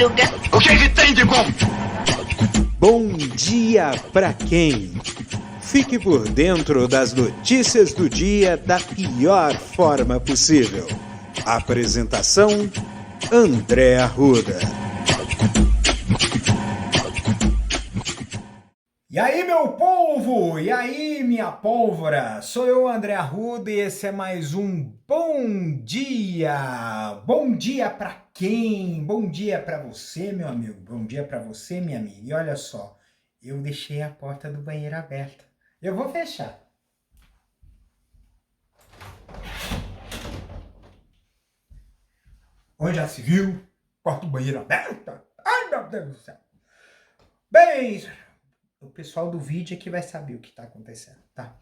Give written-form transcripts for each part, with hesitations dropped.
Madruga. O que tem de bom? Bom dia pra quem? Fique por dentro das notícias do dia da pior forma possível. Apresentação: André Arruda. E aí, meu povo? E aí, minha pólvora? Sou eu, André Arruda, e esse é mais um Bom Dia! Bom dia pra quem? Bom dia pra você, meu amigo. Bom dia pra você, minha amiga. E olha só, eu deixei a porta do banheiro aberta. Eu vou fechar. Onde já se viu? Porta do banheiro aberta? Ai, meu Deus do céu! Bem, o pessoal do vídeo aqui vai saber o que tá acontecendo, tá?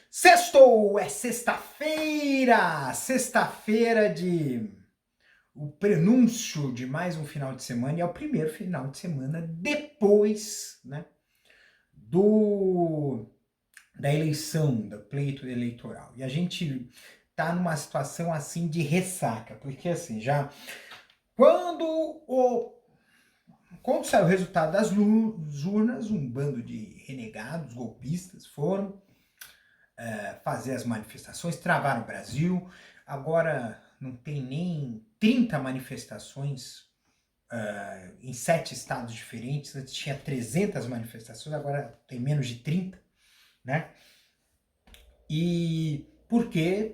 Sextou! É sexta-feira! Sexta-feira de... o prenúncio de mais um final de semana, e é o primeiro final de semana depois, né, da eleição, do pleito eleitoral. E a gente tá numa situação assim de ressaca, porque assim, já quando saiu o resultado das urnas, um bando de renegados, golpistas, foram fazer as manifestações, travaram o Brasil. Agora não tem nem 30 manifestações em 7 estados diferentes. Antes tinha 300 manifestações, agora tem menos de 30, né? E porque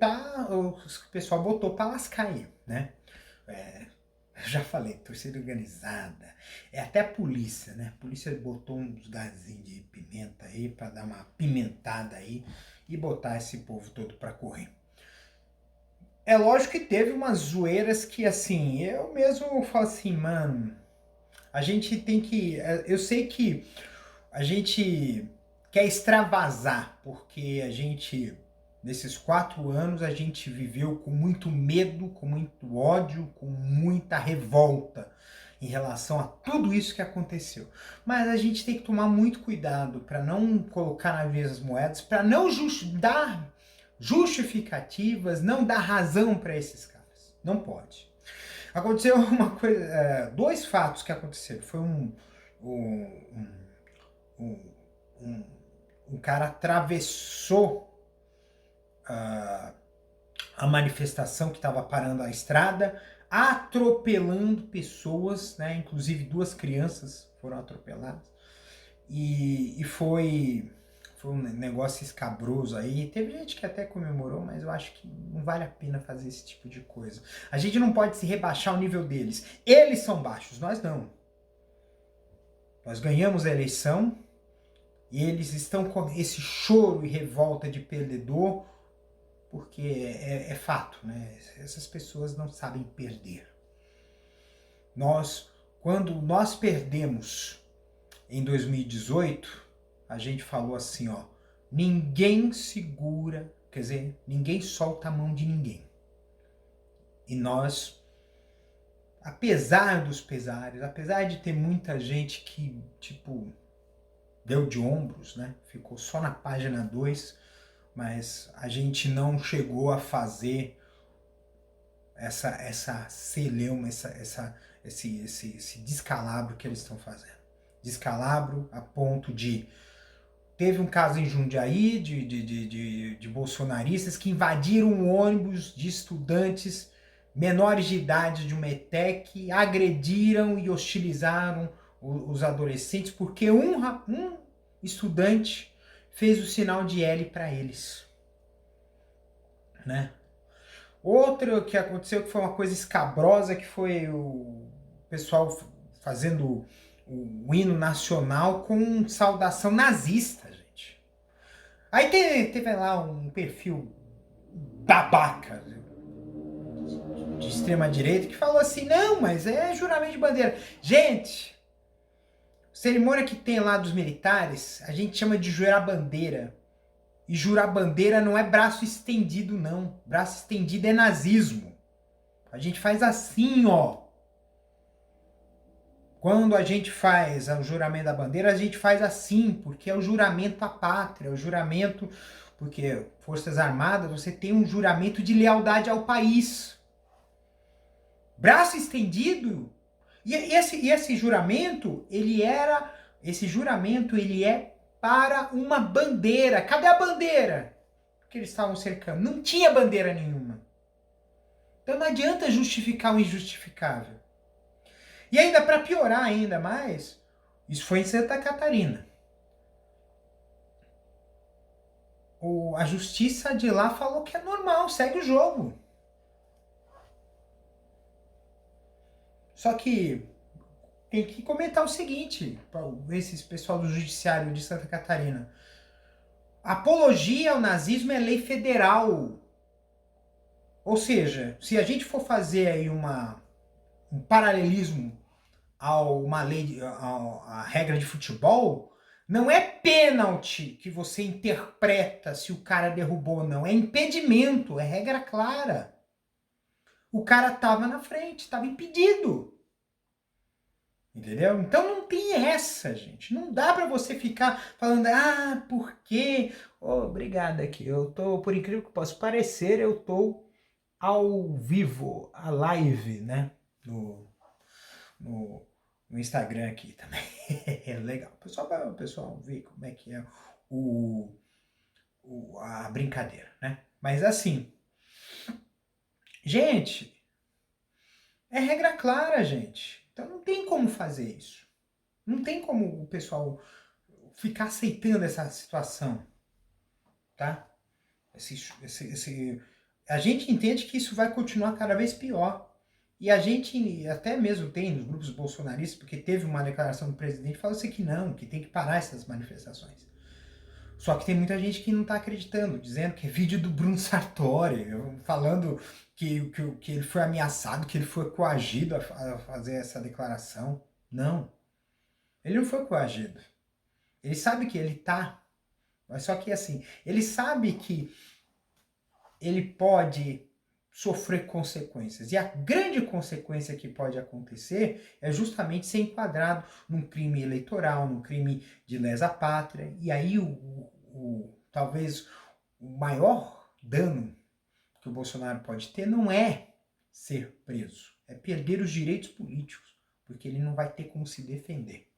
o pessoal botou para lascar aí, né? Já falei, torcida organizada, até a polícia, né? A polícia botou uns gazinhos de pimenta aí para dar uma pimentada aí e botar esse povo todo para correr. É lógico que teve umas zoeiras que, assim, eu mesmo falo assim, mano, a gente tem que... Eu sei que a gente quer extravasar, porque a gente... Nesses 4 anos a gente viveu com muito medo, com muito ódio, com muita revolta em relação a tudo isso que aconteceu. Mas a gente tem que tomar muito cuidado para não colocar nas mesmas moedas, para não dar justificativas, não dar razão para esses caras. Não pode. Aconteceu uma coisa, 2 fatos que aconteceram. Foi um cara atravessou a manifestação que estava parando a estrada, atropelando pessoas, né? Inclusive 2 crianças foram atropeladas, e foi um negócio escabroso aí. Teve gente que até comemorou, mas eu acho que não vale a pena fazer esse tipo de coisa. A gente não pode se rebaixar ao nível deles. Eles são baixos, nós não. Nós ganhamos a eleição e eles estão com esse choro e revolta de perdedor, porque é fato, né? Essas pessoas não sabem perder. Quando nós perdemos em 2018, a gente falou assim, ó, ninguém segura, quer dizer, ninguém solta a mão de ninguém. E nós, apesar dos pesares, apesar de ter muita gente que, tipo, deu de ombros, né? Ficou só na página 2, mas a gente não chegou a fazer essa celeuma, esse descalabro que eles estão fazendo. Descalabro a ponto de... Teve um caso em Jundiaí de bolsonaristas que invadiram um ônibus de estudantes menores de idade de uma ETEC, agrediram e hostilizaram os adolescentes porque um estudante fez o sinal de L para eles, né? Outro que aconteceu que foi uma coisa escabrosa, que foi o pessoal fazendo o hino nacional com saudação nazista, gente. Aí teve lá um perfil babaca de extrema direita que falou assim, não, mas é juramento de bandeira. Gente, cerimônia que tem lá dos militares, a gente chama de jurar bandeira. E jurar bandeira não é braço estendido, não. Braço estendido é nazismo. A gente faz assim, ó. Quando a gente faz o juramento da bandeira, a gente faz assim, porque é o juramento à pátria, é o juramento... Porque Forças Armadas, você tem um juramento de lealdade ao país. Braço estendido esse juramento, esse juramento, ele é para uma bandeira. Cadê a bandeira que eles estavam cercando? Não tinha bandeira nenhuma. Então não adianta justificar o injustificável. E ainda para piorar ainda mais, isso foi em Santa Catarina. A justiça de lá falou que é normal, segue o jogo. Só que tem que comentar o seguinte, para esse pessoal do judiciário de Santa Catarina. Apologia ao nazismo é lei federal. Ou seja, se a gente for fazer aí um paralelismo a uma lei, a regra de futebol, não é pênalti que você interpreta se o cara derrubou ou não. É impedimento, é regra clara. O cara estava na frente, estava impedido. Entendeu? Então não tem essa, gente. Não dá para você ficar falando, por quê? Oh, obrigado aqui. Eu tô, por incrível que possa parecer, eu tô ao vivo, a live, né? No Instagram aqui também. É legal. O pessoal vê como é que é a brincadeira, né? Mas assim, gente, é regra clara, gente. Então não tem como fazer isso. Não tem como o pessoal ficar aceitando essa situação, tá? A gente entende que isso vai continuar cada vez pior. E a gente até mesmo tem nos grupos bolsonaristas, porque teve uma declaração do presidente falando assim que não, que tem que parar essas manifestações. Só que tem muita gente que não está acreditando, dizendo que é vídeo do Bruno Sartori, falando que ele foi ameaçado, que ele foi coagido a fazer essa declaração. Não, ele não foi coagido. Ele sabe que ele tá, mas só que assim, ele sabe que ele pode sofrer consequências. E a grande consequência que pode acontecer é justamente ser enquadrado num crime eleitoral, num crime de lesa pátria. E aí talvez o maior dano que o Bolsonaro pode ter não é ser preso, é perder os direitos políticos, porque ele não vai ter como se defender.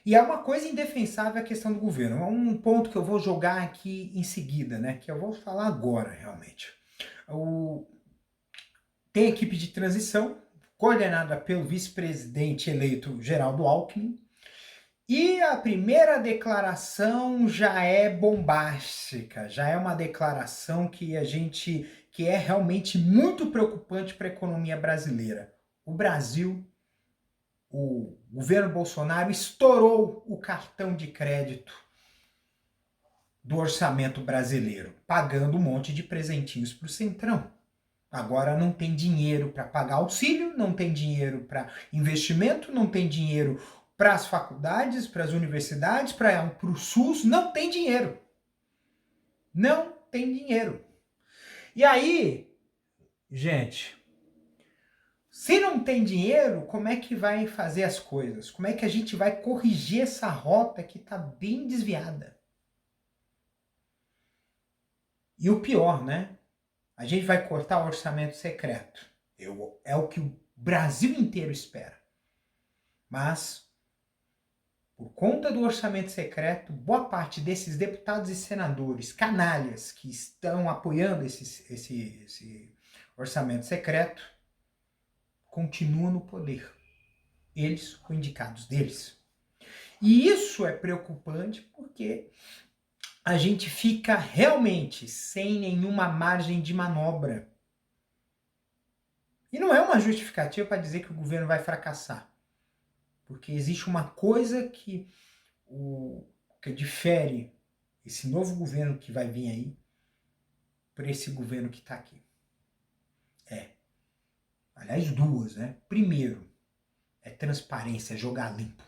E é uma coisa indefensável a questão do governo. É um ponto que eu vou jogar aqui em seguida, né? Que eu vou falar agora, realmente. Tem equipe de transição, coordenada pelo vice-presidente eleito Geraldo Alckmin. E a primeira declaração já é bombástica, já é uma declaração que é realmente muito preocupante para a economia brasileira. O Brasil, o governo Bolsonaro estourou o cartão de crédito do orçamento brasileiro, pagando um monte de presentinhos para o Centrão. Agora não tem dinheiro para pagar auxílio, não tem dinheiro para investimento, não tem dinheiro para as faculdades, para as universidades, para o SUS, não tem dinheiro. Não tem dinheiro. E aí, gente, se não tem dinheiro, como é que vai fazer as coisas? Como é que a gente vai corrigir essa rota que está bem desviada? E o pior, né? A gente vai cortar o orçamento secreto. É o que o Brasil inteiro espera. Mas, por conta do orçamento secreto, boa parte desses deputados e senadores canalhas que estão apoiando esse orçamento secreto continuam no poder. Eles, os indicados deles. E isso é preocupante porque a gente fica realmente sem nenhuma margem de manobra. E não é uma justificativa para dizer que o governo vai fracassar. Porque existe uma coisa que difere esse novo governo que vai vir aí para esse governo que está aqui. Aliás, duas, né? Primeiro, é transparência, é jogar limpo.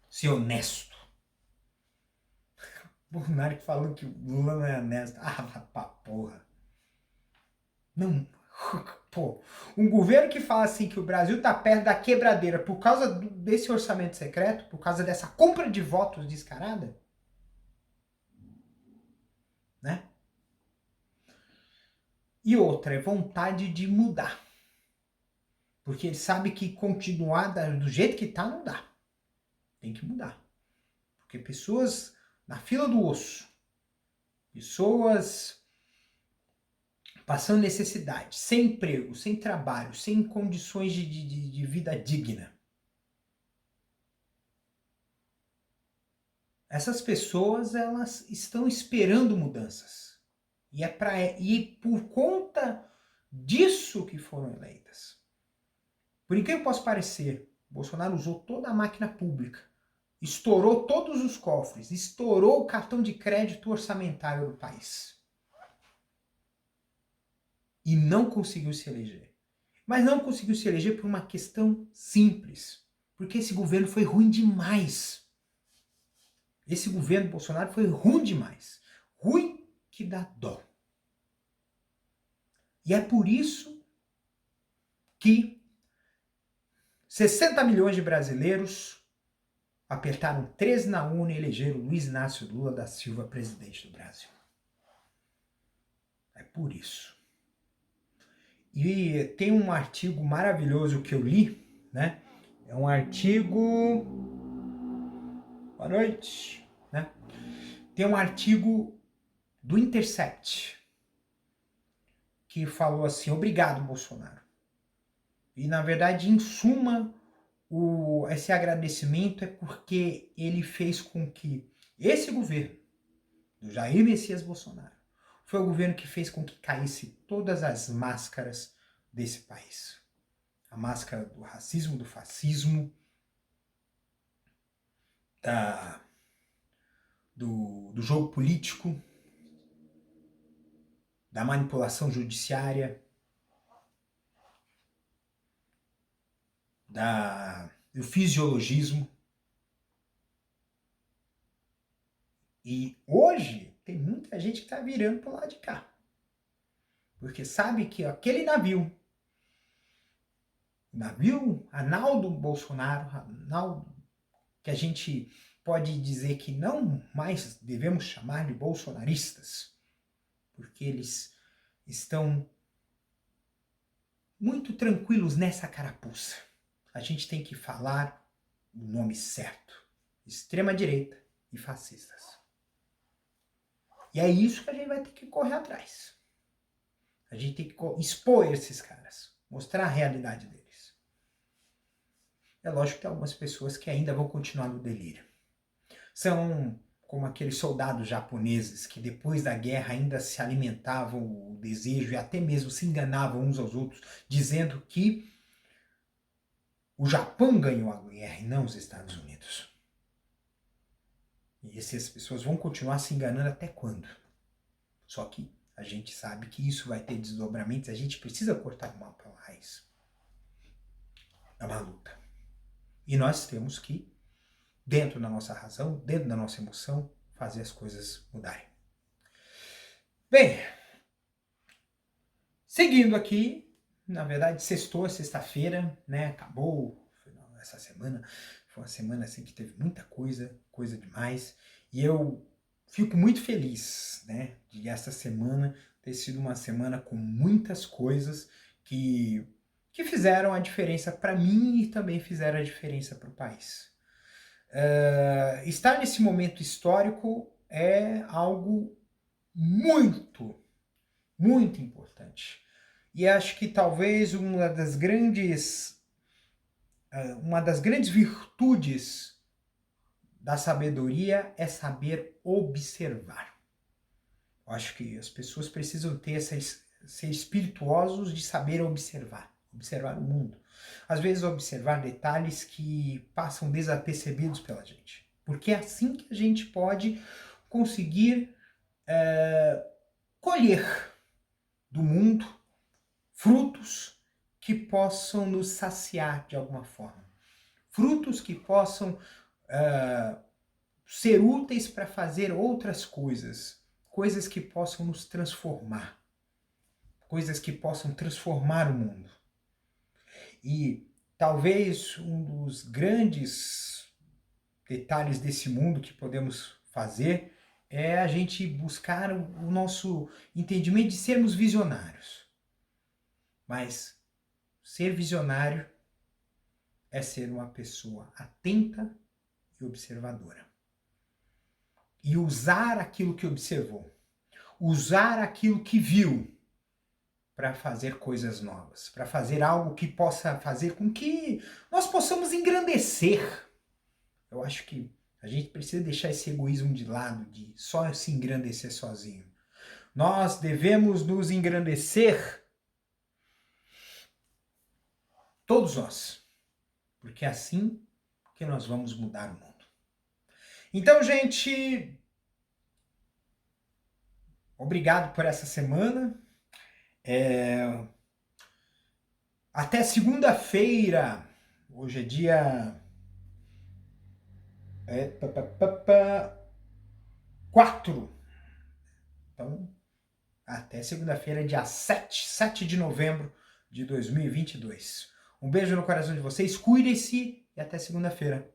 Ser honesto. O Bolsonaro que falou que o Lula não é honesto. Vai pra porra. Não. Pô, um governo que fala assim que o Brasil tá perto da quebradeira por causa desse orçamento secreto, por causa dessa compra de votos descarada, né? E outra é vontade de mudar. Porque ele sabe que continuar do jeito que tá não dá. Tem que mudar. Porque pessoas na fila do osso, pessoas passando necessidade, sem emprego, sem trabalho, sem condições de vida digna. Essas pessoas, elas estão esperando mudanças. E por conta disso que foram eleitas. Por incrível que possa parecer, Bolsonaro usou toda a máquina pública, estourou todos os cofres, estourou o cartão de crédito orçamentário do país. E não conseguiu se eleger. Mas não conseguiu se eleger por uma questão simples. Porque esse governo foi ruim demais. Esse governo Bolsonaro foi ruim demais. Ruim que dá dó. E é por isso que 60 milhões de brasileiros apertaram 13 na urna e elegeram Luiz Inácio Lula da Silva presidente do Brasil. É por isso. E tem um artigo maravilhoso que eu li, né? É um artigo... Boa noite, né? Tem um artigo do Intercept que falou assim: obrigado, Bolsonaro. E, na verdade, em suma, esse agradecimento é porque ele fez com que esse governo, do Jair Messias Bolsonaro, foi o governo que fez com que caísse todas as máscaras desse país. A máscara do racismo, do fascismo, do jogo político, da manipulação judiciária, do fisiologismo. E hoje tem muita gente que está virando para o lado de cá. Porque sabe que aquele navio Arnaldo Bolsonaro, que a gente pode dizer que não mais devemos chamar de bolsonaristas, porque eles estão muito tranquilos nessa carapuça. A gente tem que falar o nome certo: extrema-direita e fascistas. E é isso que a gente vai ter que correr atrás. A gente tem que expor esses caras, mostrar a realidade deles. É lógico que tem algumas pessoas que ainda vão continuar no delírio. São como aqueles soldados japoneses que depois da guerra ainda se alimentavam o desejo e até mesmo se enganavam uns aos outros, dizendo que o Japão ganhou a guerra e não os Estados Unidos. E essas pessoas vão continuar se enganando até quando? Só que a gente sabe que isso vai ter desdobramentos, a gente precisa cortar o mal pela raiz. É uma luta. E nós temos que, dentro da nossa razão, dentro da nossa emoção, fazer as coisas mudarem. Bem, seguindo aqui, na verdade, sexta-feira, né? Acabou essa semana. Foi uma semana assim que teve muita coisa demais. E eu fico muito feliz, né, de essa semana ter sido uma semana com muitas coisas que fizeram a diferença para mim e também fizeram a diferença para o país. Estar nesse momento histórico é algo muito, muito importante. E acho que talvez uma das grandes virtudes da sabedoria é saber observar. Eu acho que as pessoas precisam ser espirituosos de saber observar o mundo. Às vezes observar detalhes que passam desapercebidos pela gente. Porque é assim que a gente pode conseguir colher do mundo frutos que possam nos saciar de alguma forma. Frutos que possam ser úteis para fazer outras coisas. Coisas que possam nos transformar. Coisas que possam transformar o mundo. E talvez um dos grandes detalhes desse mundo que podemos fazer é a gente buscar o nosso entendimento de sermos visionários. Mas Ser visionário é ser uma pessoa atenta e observadora. E usar aquilo que observou, usar aquilo que viu para fazer coisas novas, para fazer algo que possa fazer com que nós possamos engrandecer. Eu acho que a gente precisa deixar esse egoísmo de lado, de só se engrandecer sozinho. Nós devemos nos engrandecer, todos nós, porque é assim que nós vamos mudar o mundo. Então, gente, obrigado por essa semana. Até segunda-feira. Hoje é dia 4. Então, até segunda-feira, dia 7 de novembro de 2022. Um beijo no coração de vocês, cuidem-se e até segunda-feira.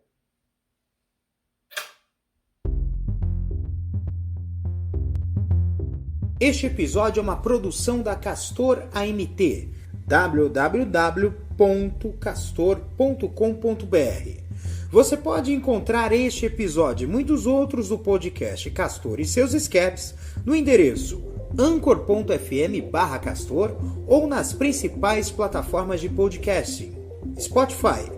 Este episódio é uma produção da Castor AMT, www.castor.com.br. Você pode encontrar este episódio e muitos outros do podcast Castor e seus escapes no endereço anchor.fm/castor ou nas principais plataformas de podcasting: Spotify,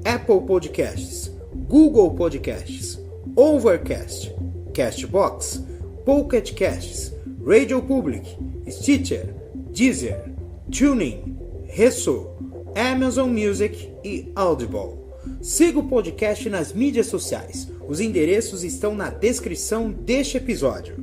Apple Podcasts, Google Podcasts, Overcast, Castbox, Pocket Casts, Radio Public, Stitcher, Deezer, TuneIn, Resso, Amazon Music e Audible. Siga o podcast nas mídias sociais. Os endereços estão na descrição deste episódio.